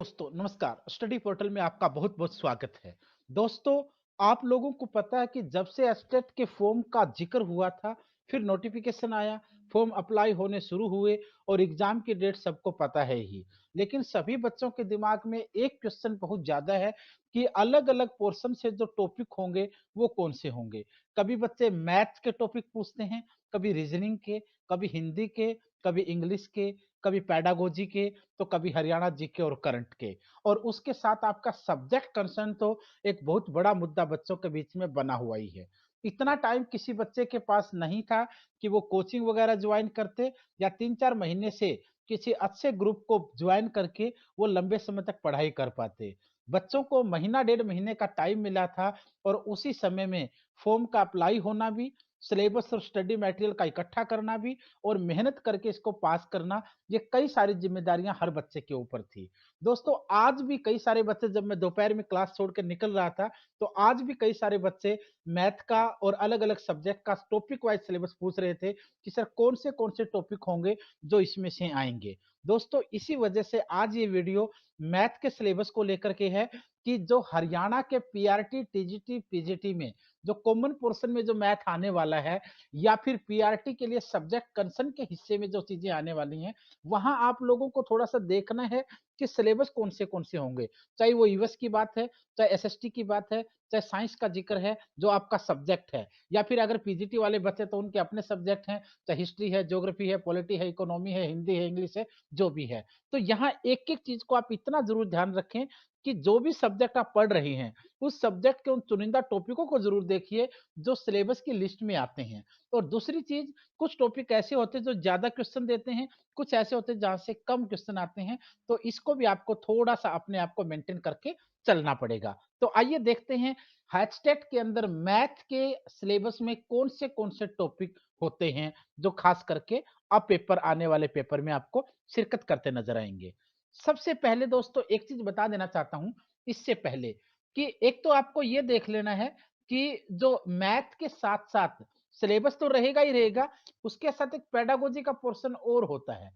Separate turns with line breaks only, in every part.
दोस्तों नमस्कार। Study portal में आपका बहुत बहुत स्वागत है। दोस्तों, आप लोगों को पता है कि जब से एस्टेट के फॉर्म का जिक्र हुआ था, फिर नोटिफिकेशन आया, फॉर्म अप्लाई होने शुरू हुए और एग्जाम की डेट सबको पता है ही। लेकिन सभी बच्चों के दिमाग में एक क्वेश्चन बहुत ज्यादा है कि अलग अलग पोर्शन से जो टॉपिक होंगे वो कौन से होंगे। कभी बच्चे मैथ्स के टॉपिक पूछते हैं, कभी रीजनिंग के, कभी हिंदी के, कभी इंग्लिश के, कभी पेडागोजी के, तो कभी हरियाणा जीके और करंट के। और उसके साथ आपका सब्जेक्ट कंसर्न तो एक बहुत बड़ा मुद्दा बच्चों के बीच में बना हुआ ही है। इतना टाइम किसी बच्चे के पास नहीं था कि वो कोचिंग वगैरह ज्वाइन करते या 3-4 महीने से किसी अच्छे ग्रुप को ज्वाइन करके वो लंबे समय तक पढ़ाई कर पाते। बच्चों को महीना 1.5 महीने का टाइम मिला था और उसी समय में फॉर्म का अप्लाई होना भी, सिलेबस और स्टडी मटेरियल का इकट्ठा करना भी और मेहनत करके इसको पास करना, ये कई सारी जिम्मेदारियां हर बच्चे के ऊपर थी। दोस्तों, आज भी कई सारे बच्चे, जब मैं दोपहर में क्लास छोड़ के निकल रहा था, तो आज भी कई सारे बच्चे मैथ का और अलग-अलग सब्जेक्ट का टॉपिक वाइज सिलेबस पूछ रहे थे कि सर कौन से टॉपिक होंगे जो इसमें से आएँगे। दोस्तों, इसी वजह से आज ये वीडियो मैथ के सिलेबस को लेकर के है कि जो हरियाणा के पीआरटी, टीजीटी, पीजीटी में जो कॉमन पोर्शन में जो मैथ आने वाला है या फिर पीआरटी के लिए सब्जेक्ट कंसर्न के हिस्से में जो चीजें आने वाली हैं, वहां आप लोगों को थोड़ा सा देखना है कि सिलेबस कौन से होंगे। चाहे वो यूएस की बात है, चाहे एसएसटी की बात है, चाहे साइंस का जिक्र है जो आपका सब्जेक्ट है, या फिर अगर पीजीटी वाले बच्चे तो उनके अपने सब्जेक्ट हैं, चाहे हिस्ट्री है, ज्योग्राफी है, पॉलिटी है, इकोनॉमी है, हिंदी है, इंग्लिश है, जो भी है। तो यहाँ एक एक चीज को आप इतना जरूर ध्यान रखें कि जो भी सब्जेक्ट आप पढ़ रहे हैं, उस सब्जेक्ट के उन चुनिंदा टॉपिकों को जरूर देखिए जो सिलेबस की लिस्ट में आते हैं। और दूसरी चीज, कुछ टॉपिक ऐसे होते हैं जो ज्यादा क्वेश्चन देते हैं, कुछ ऐसे होते हैं जहां से कम क्वेश्चन आते हैं, तो इसको भी आपको थोड़ा सा अपने आप को मेंटेन करके चलना पड़ेगा। तो आइए देखते हैं हैचटेट के अंदर मैथ के सिलेबस में कौन से टॉपिक होते हैं जो खास करके अब पेपर, आने वाले पेपर में आपको शिरकत करते नजर आएंगे। सबसे पहले दोस्तों एक चीज बता देना चाहता हूं इससे पहले कि एक तो आपको ये देख लेना है कि जो मैथ के साथ साथ सिलेबस तो रहेगा ही रहेगा, उसके साथ एक पेडागोजी का पोर्शन और होता है।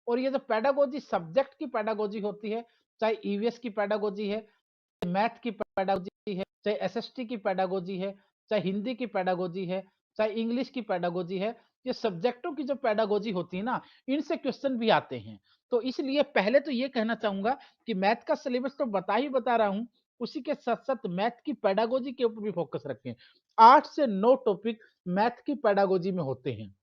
और ये जो पेडागोजी सब्जेक्ट की पेडागोजी होती है, चाहे ईवीएस की पेडागोजी है, मैथ की पेडागोजी है, चाहे एसएसटी की पेडागोजी है, चाहे हिंदी की पेडागोजी है, चाहे इंग्लिश की पेडागोजी है, ये सब्जेक्टों की जो पेडागोजी होती है ना, इनसे क्वेश्चन भी आते हैं। तो इसलिए पहले तो ये कहना चाहूंगा कि मैथ का सिलेबस तो बता रहा हूं, उसी के साथ साथ मैथ की पेडागोजी के ऊपर भी फोकस रखें। 8 से 9 टॉपिक मैथ की पेडागोजी में होते हैं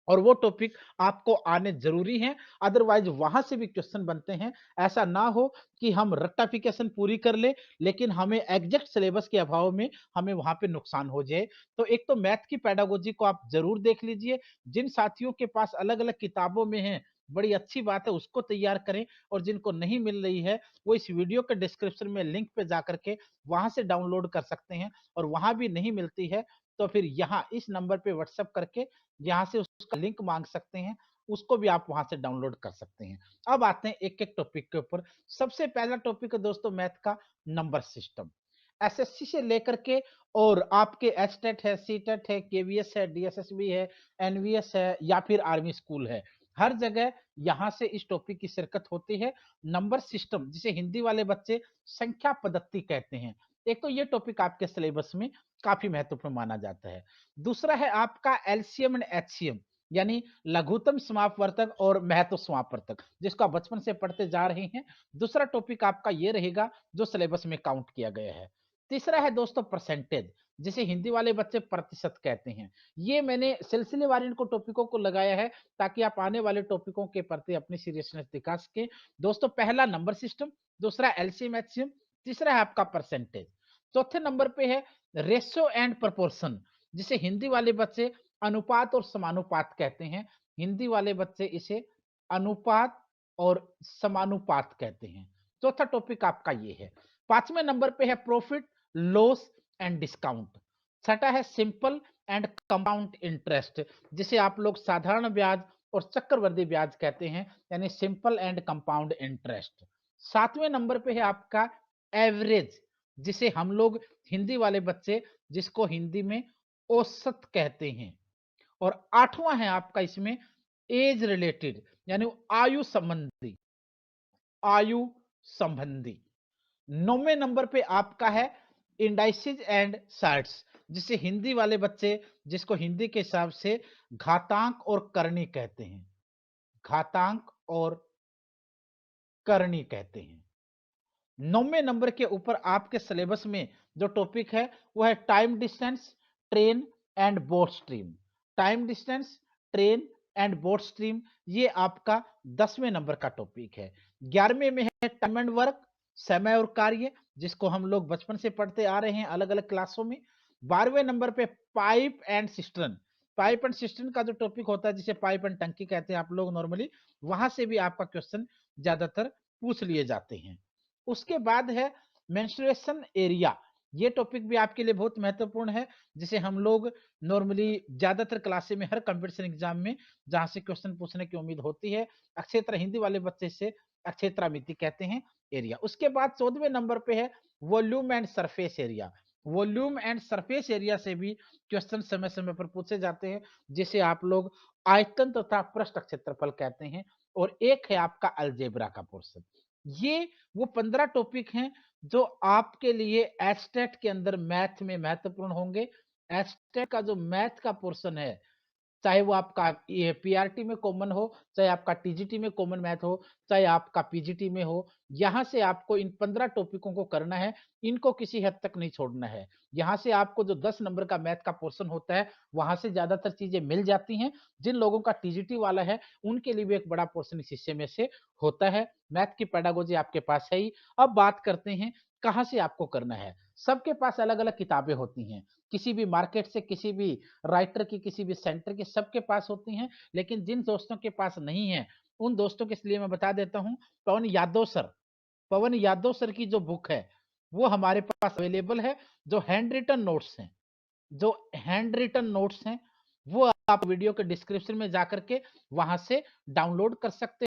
और वो टॉपिक आपको आने ज़रूरी हैं, अदरवाइज़ वहाँ से भी क्वेश्चन बनते हैं। ऐसा ना हो कि हम रट्टाफिकेशन पूरी कर लें, लेकिन हमें एग्ज़ैक्ट सिलेबस के अभाव में हमें वहाँ पे नुकसान हो जाए। तो एक तो मैथ की पेडागोजी को आप ज़रूर देख लीजिए। जिन साथियों के पास अलग-अलग किताबों में है, बड़ी अच्छी बात है, उसको तैयार करें, और जिनको नहीं मिल रही है, वो इस वीडियो के डिस्क्रिप्शन में लिंक पे जाकर के वहाँ से डाउनलोड कर सकते हैं। और वहाँ भी नहीं मिलती है, तो फिर यहाँ इस नंबर पे व्हाट्सएप करके यहाँ से उसका लिंक मांग सकते हैं, उसको भी आप वहां से डाउनलोड कर सकते हैं। अब आते हैं एक एक टॉपिक के ऊपर। सबसे पहला टॉपिक है दोस्तों मैथ का नंबर सिस्टम। एसएससी से लेकर के और आपके एचटेट है, सीटेट है, केवीएस है, डीएसएसबी है, एनवीएस है या फिर आर्मी स्कूल है, हर जगह यहाँ से इस टॉपिक की शिरकत होती है। नंबर सिस्टम, जिसे हिंदी वाले बच्चे संख्या पद्धति कहते हैं, एक तो ये टॉपिक आपके सिलेबस में काफी महत्वपूर्ण माना जाता है। दूसरा है आपका एलसीएम एंड एचसीएम, यानी लघुत्तम समापवर्तक और महत्व समापवर्तक, जिसको आप बचपन से पढ़ते जा रहे हैं। दूसरा टॉपिक आपका ये रहेगा जो सिलेबस में काउंट किया गया है। तीसरा है दोस्तों परसेंटेज, जिसे हिंदी वाले बच्चे प्रतिशत कहते हैं। ये मैंने सिलसिलेवार इनको टॉपिकों को लगाया है ताकि आप आने वाले टॉपिकों के प्रति अपनी सीरियसनेस दिखा सके। दोस्तों, पहला नंबर सिस्टम, दूसरा एलसीएम एचसीएम, तीसरा है आपका परसेंटेज। चौथे नंबर पे है रेशियो एंड प्रोपोर्शन, जिसे हिंदी वाले बच्चे अनुपात और समानुपात कहते हैं। हिंदी वाले बच्चे इसे अनुपात और समानुपात कहते हैं। चौथा टॉपिक आपका ये है। पांचवें नंबर पे है प्रॉफिट, लॉस एंड डिस्काउंट। छठा है सिंपल एंड कंपाउंड इंटरेस्ट, जिसे आप लोग साधारण ब्याज और चक्रवृद्धि ब्याज कहते हैं, यानी सिंपल एंड कंपाउंड इंटरेस्ट। सातवें नंबर पे है आपका एवरेज, जिसे हम लोग हिंदी वाले बच्चे, जिसको हिंदी में औसत कहते हैं। और आठवां है आपका इसमें एज रिलेटेड, यानी आयु संबंधी, आयु संबंधी। 9वें नंबर पे आपका है इंडाइसिस एंड चार्ट्स, जिसे हिंदी वाले बच्चे, जिसको हिंदी के हिसाब से घातांक और करनी कहते हैं। घातांक और करनी कहते हैं। 9वें नंबर के ऊपर आपके सिलेबस में जो टॉपिक है वो है time distance, train and boat stream. Time distance, train and boat stream, ये आपका 10वें नंबर का टॉपिक है। 11वें में है टाइम एंड वर्क, समय और कार्य, जिसको हम लोग बचपन से पढ़ते आ रहे हैं अलग अलग क्लासों में। 12वें नंबर पे pipe and cistern. Pipe and cistern का जो टॉपिक होता है, जिसे पाइप एंड टंकी कहते हैं आप लोग नॉर्मली, वहां से भी आपका क्वेश्चन ज्यादातर पूछ लिए जाते हैं। उसके बाद है मेंस्ट्रुएशन एरिया। ये टॉपिक भी आपके लिए बहुत महत्वपूर्ण है, जिसे हम लोग नॉर्मली ज्यादातर क्लासे में हर कंपटीशन एग्जाम में जहां से क्वेश्चन पूछने की उम्मीद होती है, अक्षेत्र हिंदी वाले बच्चे से अक्षेत्रामिति कहते हैं एरिया। उसके बाद 14वें नंबर पे है volume and surface area. Volume and surface area से भी क्वेश्चन समय समय पर पूछे जाते हैं, जिसे आप लोग आयतन तथा पृष्ठ क्षेत्रफल कहते हैं। और एक है आपका अलजेब्रा का पोर्शन। ये वो 15 टॉपिक हैं जो आपके लिए एस्टेट के अंदर मैथ में महत्वपूर्ण होंगे। एस्टेट का जो मैथ का पोर्शन है, चाहे वो आपका ये पीआरटी में कॉमन हो, चाहे आपका टीजीटी में कॉमन मैथ हो, चाहे आपका पीजीटी में हो, यहाँ से आपको इन 15 टॉपिकों को करना है। इनको किसी हद तक नहीं छोड़ना है। यहाँ से आपको जो 10 नंबर का मैथ का पोर्शन होता है, वहां से ज्यादातर चीजें मिल जाती हैं। जिन लोगों का टीजीटी वाला है, उनके लिए भी एक बड़ा पोर्शन इस हिस्से में से होता है। मैथ की पेडागोजी आपके पास है ही। अब बात करते हैं कहाँ से आपको करना है। सबके पास अलग अलग किताबें होती हैं, किसी भी मार्केट से, किसी भी राइटर की, किसी भी सेंटर की, सबके पास होती हैं। लेकिन जिन दोस्तों के पास नहीं है, उन दोस्तों के लिए मैं बता देता हूं, पवन यादव सर की जो बुक है वो हमारे पास अवेलेबल है। जो हैंड रिटन नोट्स हैं, जो हैंड रिटन नोट्स हैं, वो आप वीडियो के डिस्क्रिप्शन में जाकर के वहां से डाउनलोड कर सकते